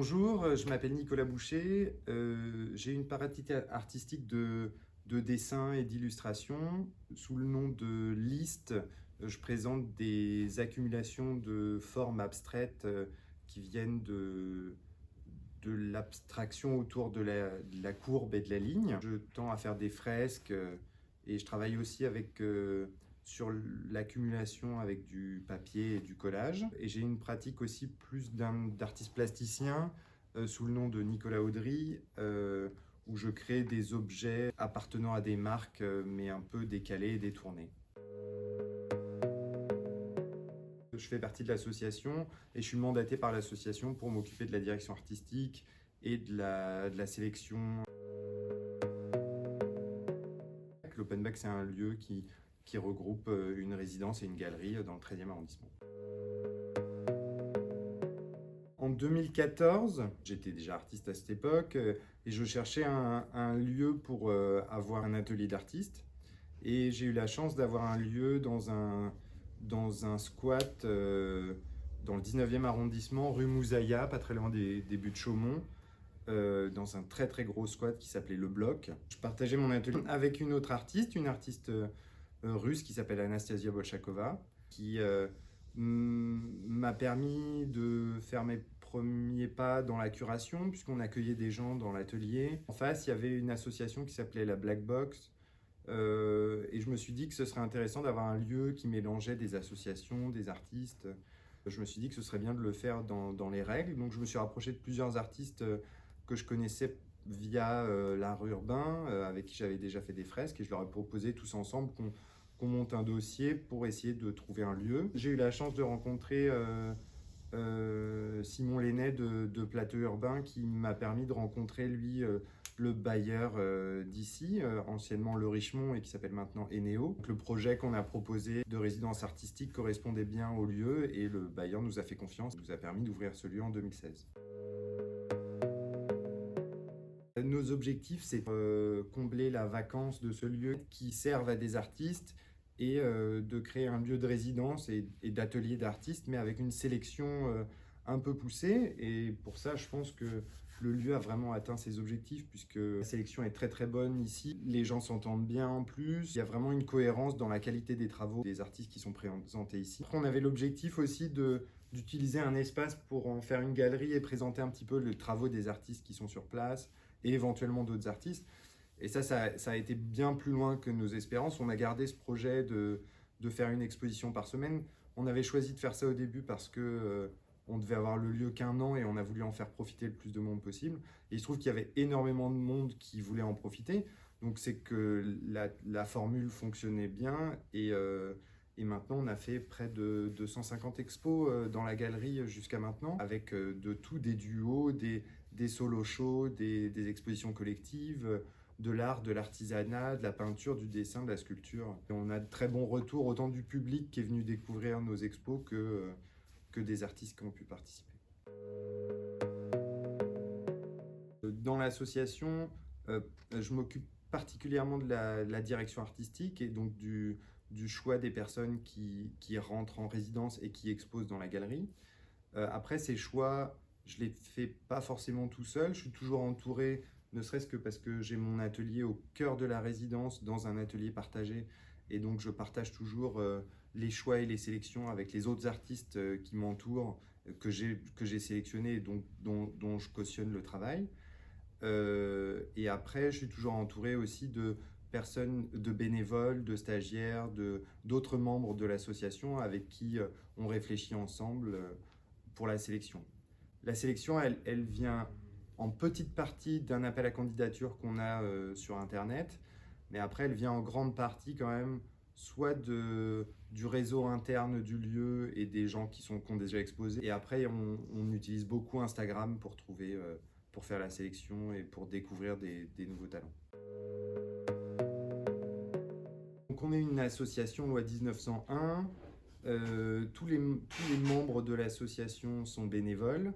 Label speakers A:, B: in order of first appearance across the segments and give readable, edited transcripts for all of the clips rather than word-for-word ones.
A: Bonjour, je m'appelle Nicolas Boucher. J'ai une pratique artistique de dessin et d'illustration. Sous le nom de List, je présente des accumulations de formes abstraites qui viennent de l'abstraction autour de la courbe et de la ligne. Je tends à faire des fresques et je travaille aussi sur l'accumulation avec du papier et du collage. Et j'ai une pratique aussi plus d'artiste plasticien sous le nom de Nicolas Audry, où je crée des objets appartenant à des marques mais un peu décalés et détournés. Je fais partie de l'association et je suis mandaté par l'association pour m'occuper de la direction artistique et de la sélection. L'Open Back, c'est un lieu qui regroupe une résidence et une galerie dans le 13e arrondissement. En 2014, j'étais déjà artiste à cette époque et je cherchais un lieu pour avoir un atelier d'artiste. Et j'ai eu la chance d'avoir un lieu dans un squat dans le 19e arrondissement, rue Mouzaya, pas très loin des buts de Chaumont, dans un très très gros squat qui s'appelait Le Bloc. Je partageais mon atelier avec une autre artiste, russe qui s'appelle Anastasia Bolshakova, qui m'a permis de faire mes premiers pas dans la curation, puisqu'on accueillait des gens dans l'atelier. En face, il y avait une association qui s'appelait la Black Box, et je me suis dit que ce serait intéressant d'avoir un lieu qui mélangeait des associations, des artistes. Je me suis dit que ce serait bien de le faire dans les règles, donc je me suis rapproché de plusieurs artistes que je connaissais via l'art urbain, avec qui j'avais déjà fait des fresques, et je leur ai proposé tous ensemble qu'on monte un dossier pour essayer de trouver un lieu. J'ai eu la chance de rencontrer Simon Lenné de Plateau Urbain, qui m'a permis de rencontrer lui le bailleur d'ici, anciennement Le Richemont et qui s'appelle maintenant Eneo. Donc, le projet qu'on a proposé de résidence artistique correspondait bien au lieu et le bailleur nous a fait confiance, nous a permis d'ouvrir ce lieu en 2016. Nos objectifs, c'est combler la vacance de ce lieu qui serve à des artistes et de créer un lieu de résidence et d'atelier d'artistes, mais avec une sélection un peu poussée. Et pour ça, je pense que le lieu a vraiment atteint ses objectifs, puisque la sélection est très très bonne ici. Les gens s'entendent bien en plus. Il y a vraiment une cohérence dans la qualité des travaux des artistes qui sont présentés ici. Après, on avait l'objectif aussi d'utiliser un espace pour en faire une galerie et présenter un petit peu les travaux des artistes qui sont sur place et éventuellement d'autres artistes. Et ça a été bien plus loin que nos espérances. On a gardé ce projet de faire une exposition par semaine. On avait choisi de faire ça au début parce que on devait avoir le lieu qu'un an et on a voulu en faire profiter le plus de monde possible. Et il se trouve qu'il y avait énormément de monde qui voulait en profiter. Donc c'est que la formule fonctionnait bien et maintenant on a fait près de 250 expos dans la galerie jusqu'à maintenant, avec de tout, des duos, des solo shows, des expositions collectives, de l'art, de l'artisanat, de la peinture, du dessin, de la sculpture. Et on a de très bons retours, autant du public qui est venu découvrir nos expos que des artistes qui ont pu participer. Dans l'association, je m'occupe particulièrement de la direction artistique et donc du choix des personnes qui rentrent en résidence et qui exposent dans la galerie. Après, ces choix, je ne les fais pas forcément tout seul. Je suis toujours entouré, ne serait-ce que parce que j'ai mon atelier au cœur de la résidence, dans un atelier partagé. Et donc, je partage toujours les choix et les sélections avec les autres artistes qui m'entourent, que j'ai sélectionnés et dont je cautionne le travail. Et après, je suis toujours entouré aussi de personnes, de bénévoles, de stagiaires, d'autres membres de l'association avec qui on réfléchit ensemble pour la sélection. La sélection, elle vient en petite partie d'un appel à candidature qu'on a sur Internet, mais après, elle vient en grande partie quand même soit du réseau interne du lieu et des gens qui ont déjà exposé. Et après, on utilise beaucoup Instagram pour pour faire la sélection et pour découvrir des nouveaux talents. Donc on est une association loi 1901. Tous les membres de l'association sont bénévoles.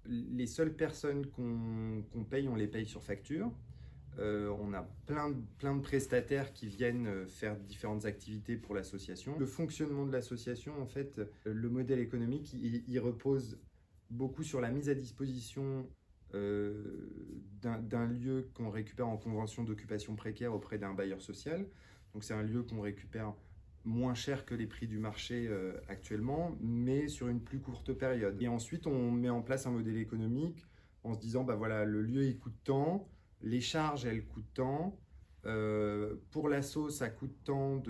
A: Les seules personnes qu'on paye, on les paye sur facture. On a plein de prestataires qui viennent faire différentes activités pour l'association. Le fonctionnement de l'association, en fait, le modèle économique, il repose beaucoup sur la mise à disposition d'un lieu qu'on récupère en convention d'occupation précaire auprès d'un bailleur social. Donc c'est un lieu qu'on récupère moins cher que les prix du marché actuellement, mais sur une plus courte période. Et ensuite, on met en place un modèle économique en se disant, bah voilà, le lieu il coûte tant, les charges elles coûtent tant, pour l'asso ça coûte tant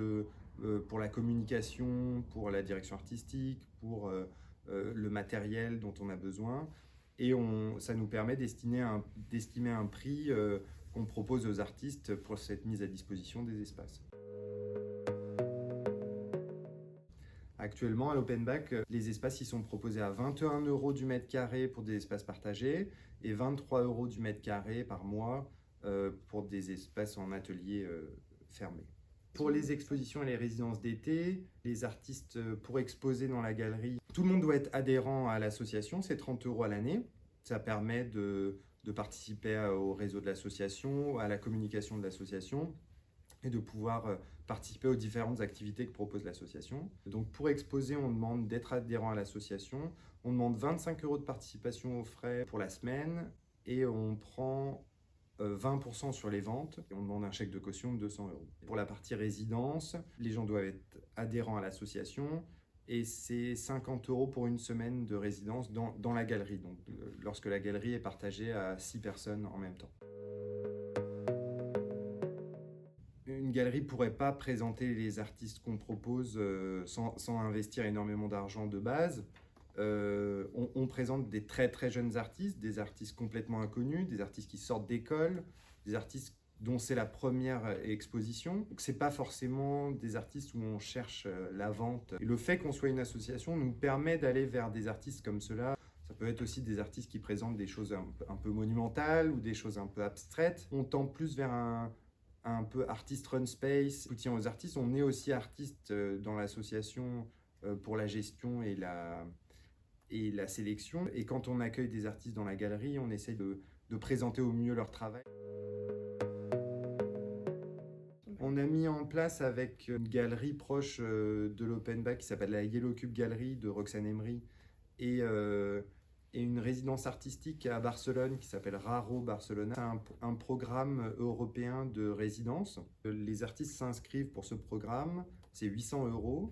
A: pour la communication, pour la direction artistique, pour le matériel dont on a besoin. Et ça nous permet d'estimer un prix qu'on propose aux artistes pour cette mise à disposition des espaces. Actuellement, à l'Open Back, les espaces y sont proposés à 21 € du mètre carré pour des espaces partagés et 23 € du mètre carré par mois pour des espaces en atelier fermés. Pour les expositions et les résidences d'été, les artistes, pour exposer dans la galerie, tout le monde doit être adhérent à l'association, c'est 30 € à l'année. Ça permet de participer au réseau de l'association, à la communication de l'association et de pouvoir participer aux différentes activités que propose l'association. Donc pour exposer, on demande d'être adhérent à l'association, on demande 25 € de participation aux frais pour la semaine et on prend 20% sur les ventes et on demande un chèque de caution de 200 €. Pour la partie résidence, les gens doivent être adhérents à l'association et c'est 50 € pour une semaine de résidence dans la galerie, donc lorsque la galerie est partagée à 6 personnes en même temps. Une galerie ne pourrait pas présenter les artistes qu'on propose sans investir énormément d'argent de base. On présente des très très jeunes artistes, des artistes complètement inconnus, des artistes qui sortent d'école, des artistes dont c'est la première exposition. Ce n'est pas forcément des artistes où on cherche la vente. Et le fait qu'on soit une association nous permet d'aller vers des artistes comme ceux-là. Ça peut être aussi des artistes qui présentent des choses un peu monumentales ou des choses un peu abstraites. On tend plus vers un peu artist run space, soutien aux artistes. On est aussi artiste dans l'association pour la gestion et la sélection. Et quand on accueille des artistes dans la galerie, on essaie de présenter au mieux leur travail. On a mis en place avec une galerie proche de l'Open Back qui s'appelle la Yellow Cube Gallery de Roxane Emery et une résidence artistique à Barcelone qui s'appelle Raro Barcelona. C'est un programme européen de résidence. Les artistes s'inscrivent pour ce programme, c'est 800 €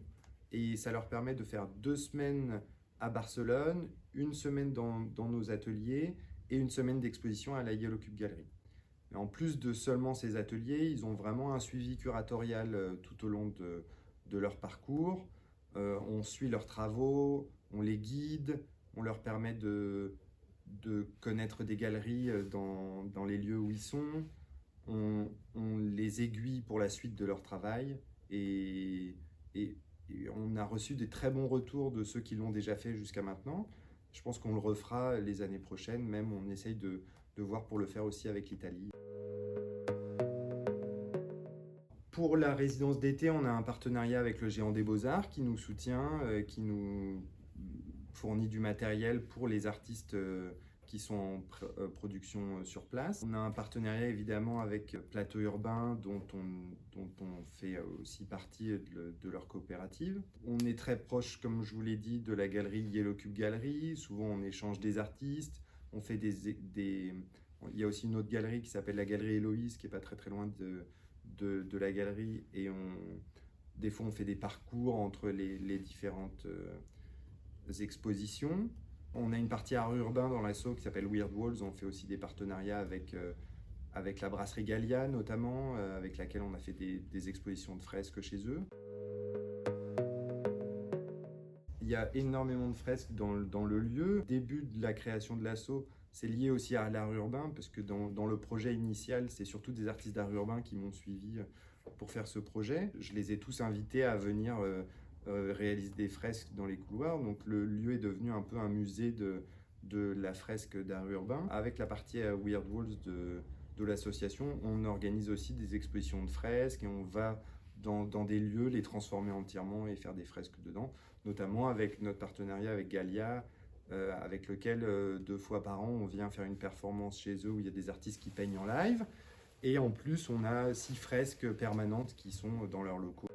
A: et ça leur permet de faire 2 semaines à Barcelone, une semaine dans nos ateliers et une semaine d'exposition à la Yellow Cube Gallery. Mais en plus de seulement ces ateliers, ils ont vraiment un suivi curatorial tout au long de leur parcours. On suit leurs travaux, on les guide, on leur permet de connaître des galeries dans les lieux où ils sont. On les aiguille pour la suite de leur travail et on a reçu des très bons retours de ceux qui l'ont déjà fait jusqu'à maintenant. Je pense qu'on le refera les années prochaines, même on essaye de voir pour le faire aussi avec l'Italie. Pour la résidence d'été, on a un partenariat avec le Géant des Beaux-Arts qui nous soutient, qui nous fournit du matériel pour les artistes qui sont en production sur place. On a un partenariat évidemment avec Plateau Urbain dont on fait aussi partie de leur coopérative. On est très proche, comme je vous l'ai dit, de la galerie Yellow Cube Gallery. Souvent on échange des artistes, on fait il y a aussi une autre galerie qui s'appelle la galerie Héloïse qui n'est pas très très loin de la galerie et des fois on fait des parcours entre les différentes expositions. On a une partie art urbain dans l'asso qui s'appelle Weird Walls. On fait aussi des partenariats avec la brasserie Gallia notamment, avec laquelle on a fait des expositions de fresques chez eux. Il y a énormément de fresques dans le lieu. Début de la création de l'asso, c'est lié aussi à l'art urbain parce que dans le projet initial, c'est surtout des artistes d'art urbain qui m'ont suivi pour faire ce projet. Je les ai tous invités à venir réaliser des fresques dans les couloirs. Donc le lieu est devenu un peu un musée de la fresque d'art urbain. Avec la partie Weird Walls de l'association, on organise aussi des expositions de fresques et on va dans des lieux les transformer entièrement et faire des fresques dedans, notamment avec notre partenariat avec Gallia, avec lequel 2 fois par an on vient faire une performance chez eux où il y a des artistes qui peignent en live et en plus on a 6 fresques permanentes qui sont dans leurs locaux.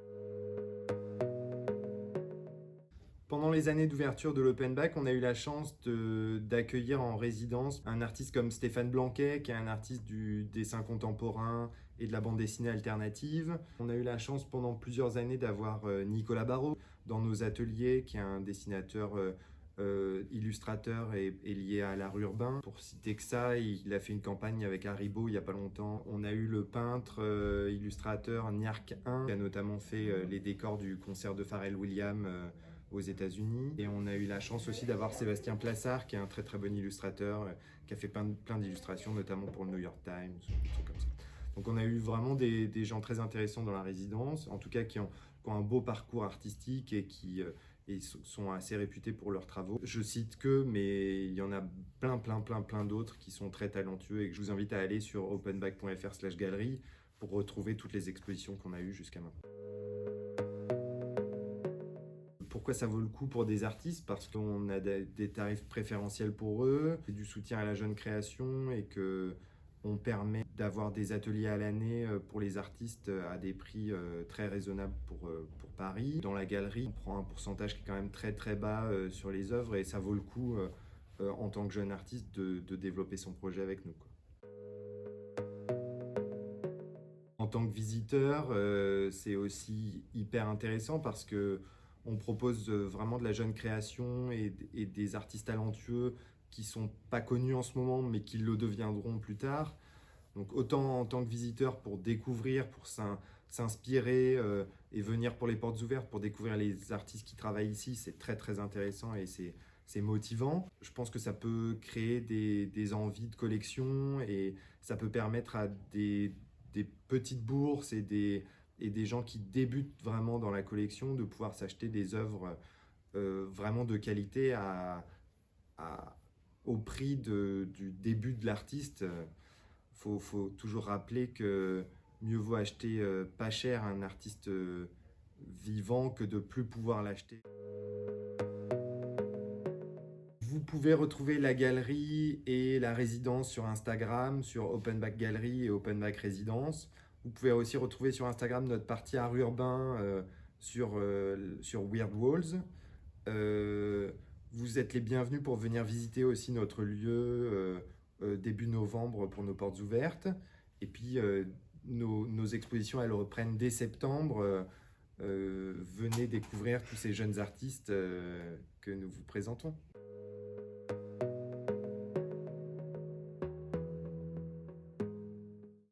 A: Pendant Pendant les années d'ouverture de l'Open Back, on a eu la chance d'accueillir en résidence un artiste comme Stéphane Blanquet, qui est un artiste du dessin contemporain et de la bande dessinée alternative. On a eu la chance pendant plusieurs années d'avoir Nicolas Barrault dans nos ateliers, qui est un dessinateur illustrateur et lié à l'art urbain. Pour citer que ça, il a fait une campagne avec Haribo il n'y a pas longtemps. On a eu le peintre illustrateur Niark 1 qui a notamment fait les décors du concert de Pharrell Williams aux États-Unis. Et on a eu la chance aussi d'avoir Sébastien Plassard, qui est un très très bon illustrateur, qui a fait plein d'illustrations, notamment pour le New York Times, des trucs comme ça. Donc on a eu vraiment des gens très intéressants dans la résidence, en tout cas qui ont un beau parcours artistique et qui sont assez réputés pour leurs travaux. Je cite que, mais il y en a plein d'autres qui sont très talentueux et que je vous invite à aller sur openback.fr/galerie pour retrouver toutes les expositions qu'on a eues jusqu'à maintenant. Pourquoi ça vaut le coup pour des artistes? Parce qu'on a des tarifs préférentiels pour eux, du soutien à la jeune création et qu'on permet d'avoir des ateliers à l'année pour les artistes à des prix très raisonnables pour Paris. Dans la galerie, on prend un pourcentage qui est quand même très bas sur les œuvres et ça vaut le coup en tant que jeune artiste de développer son projet avec nous, quoi. En tant que visiteur, c'est aussi hyper intéressant parce que on propose vraiment de la jeune création et des artistes talentueux qui sont pas connus en ce moment, mais qui le deviendront plus tard. Donc autant en tant que visiteur pour découvrir, pour s'inspirer et venir pour les portes ouvertes, pour découvrir les artistes qui travaillent ici, c'est très intéressant et c'est motivant. Je pense que ça peut créer des envies de collection et ça peut permettre à des petites bourses et des gens qui débutent vraiment dans la collection de pouvoir s'acheter des œuvres vraiment de qualité au prix du début de l'artiste. Faut toujours rappeler que mieux vaut acheter pas cher un artiste vivant que de plus pouvoir l'acheter. Vous pouvez retrouver la galerie et la résidence sur Instagram, sur Open Back Gallery et Open Back Résidence. Vous pouvez aussi retrouver sur Instagram notre partie art urbain sur Weird Walls. Vous êtes les bienvenus pour venir visiter aussi notre lieu début novembre pour nos portes ouvertes. Et puis nos expositions, elles reprennent dès septembre. Venez découvrir tous ces jeunes artistes que nous vous présentons.